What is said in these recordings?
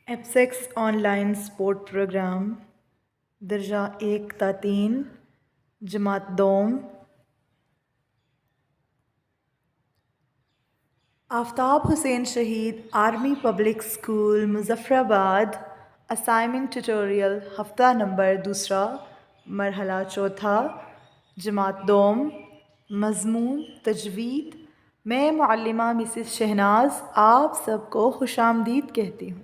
ایپسیکس on line support programme درجہ 1 تا 3 جماعت دوم آفتاب حسین شہید آرمی پبلک اسکول مظفر آباد اسائنمنٹ ٹیوٹوریل ہفتہ نمبر 2 مرحلہ چوتھا جماعت دوم مضمون تجوید میں معلمہ مسز شہناز آپ سب کو خوش آمدید کہتی ہوں۔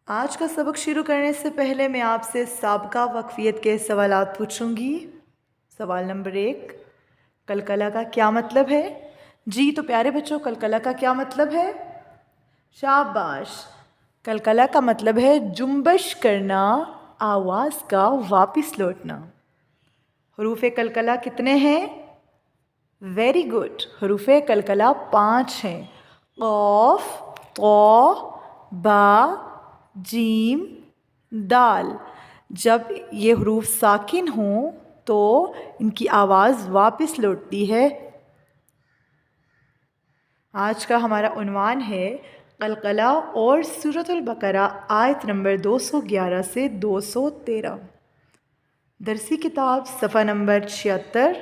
آج کا سبق شروع کرنے سے پہلے میں آپ سے سابقہ وقفیت کے سوالات پوچھوں گی۔ سوال نمبر 1، قلقلہ کا کیا مطلب ہے؟ جی تو پیارے بچوں، قلقلہ کا کیا مطلب ہے؟ شاباش! قلقلہ کا مطلب ہے جنبش کرنا، آواز کا واپس لوٹنا۔ حروف قلقلہ کتنے ہیں؟ Very good! حروف قلقلہ 5 ہیں۔ قاف، طا، با، جیم، دال۔ جب یہ حروف ساکن ہوں تو ان کی آواز واپس لوٹتی ہے۔ آج کا ہمارا عنوان ہے قلقلہ اور سورۃ البقرہ آیت نمبر 211 سے 213۔ درسی کتاب صفحہ نمبر 76۔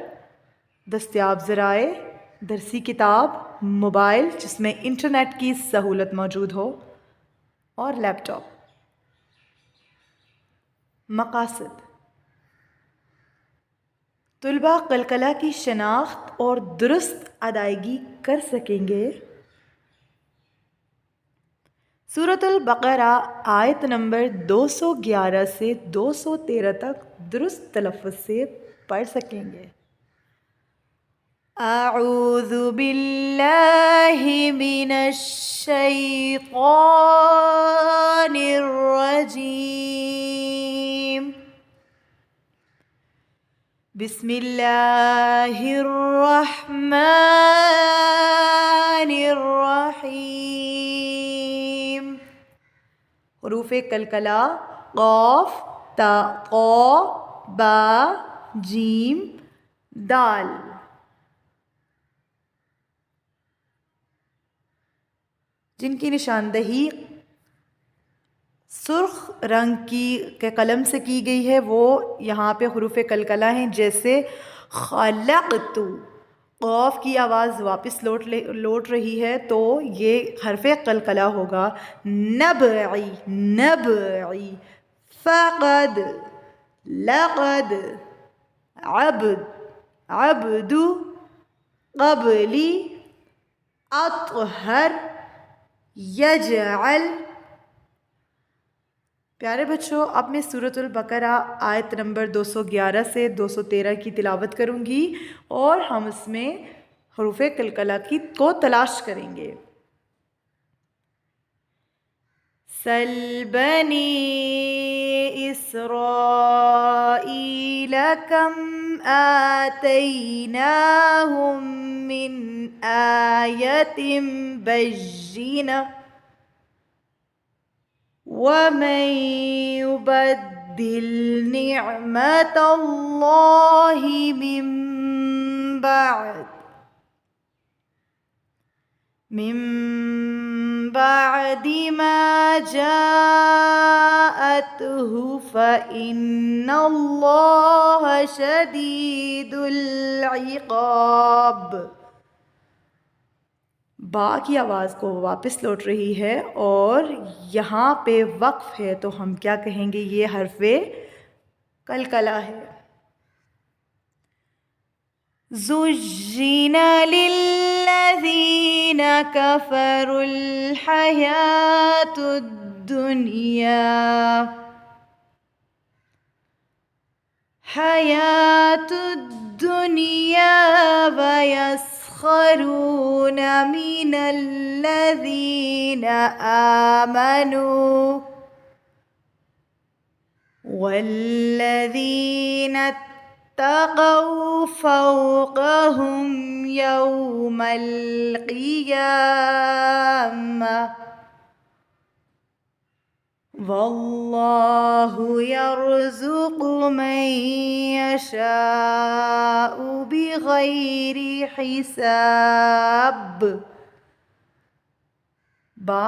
دستیاب ذرائع: درسی کتاب، موبائل جس میں انٹرنیٹ کی سہولت موجود ہو، اور لیپ ٹاپ۔ مقاصد: طلباء قلقلہ کی شناخت اور درست ادائیگی کر سکیں گے۔ سورۃ البقرہ آیت نمبر 211 سے 213 تک درست تلفظ سے پڑھ سکیں گے۔ اعوذ باللہ من الشیطان الرجیم، بسم اللہ الرحمن الرحیم۔ حروف قلقلہ قاف، تا، قا، با، جیم، دال۔ جن کی نشاندہی سرخ رنگ کے قلم سے کی گئی ہے وہ یہاں پہ حروف قلقلہ ہیں، جیسے خلقت۔ قاف کی آواز واپس لوٹ رہی ہے تو یہ حرف قلقلہ ہوگا نبعی، نبعی۔ فقد، لقد، عبد، عبد، قبلی، اطہر، یجعل۔ پیارے بچوں، اب میں سورۃ البقرہ آیت نمبر 211 سے 213 کی تلاوت کروں گی اور ہم اس میں حروف قلقلہ کو تلاش کریں گے۔ سل بنی اسرائیل کم آتیناہم من آیۃ بینہ وَمَن يُبَدِّلْ نِعْمَتَ اللَّهِ مِن بَعْدِ مَا جَاءَتْهُ فَإِنَّ اللَّهَ شَدِيدُ الْعِقَابِ۔ با کی آواز کو واپس لوٹ رہی ہے اور یہاں پہ وقف ہے تو ہم کیا کہیں گے؟ یہ حرف قلقلہ ہے۔ زُجِّنَ لِلَّذِينَ كَفَرُوا الْحَيَاةُ الدُّنْيَا وَيَسْخَرُونَ مِنَ الَّذِينَ آمَنُوا وَالَّذِينَ اتَّقَوْا فَوْقَهُمْ يَوْمَ الْقِيَامَةِ وَاللَّهُ يَرْزُقُ مَن يَشَاءُ بِغَيْرِ حِسَابٍ۔ با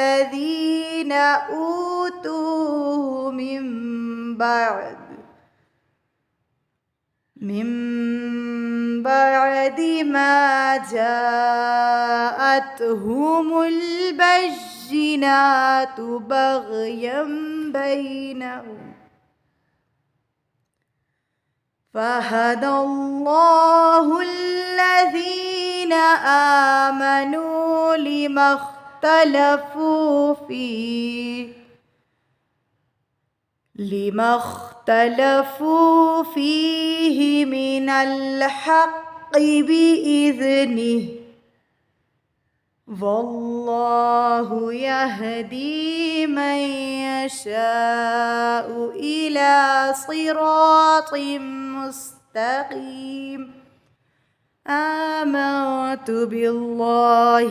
الذين أوتوه من بعد ما جاءتهم البينات بغيا بينهم فهدى الله الذين آمنوا لما اختلفوا فيه من الحق بإذنه والله يهدي من يشاء إلى صراط مستقيم آمنت بالله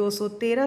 213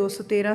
213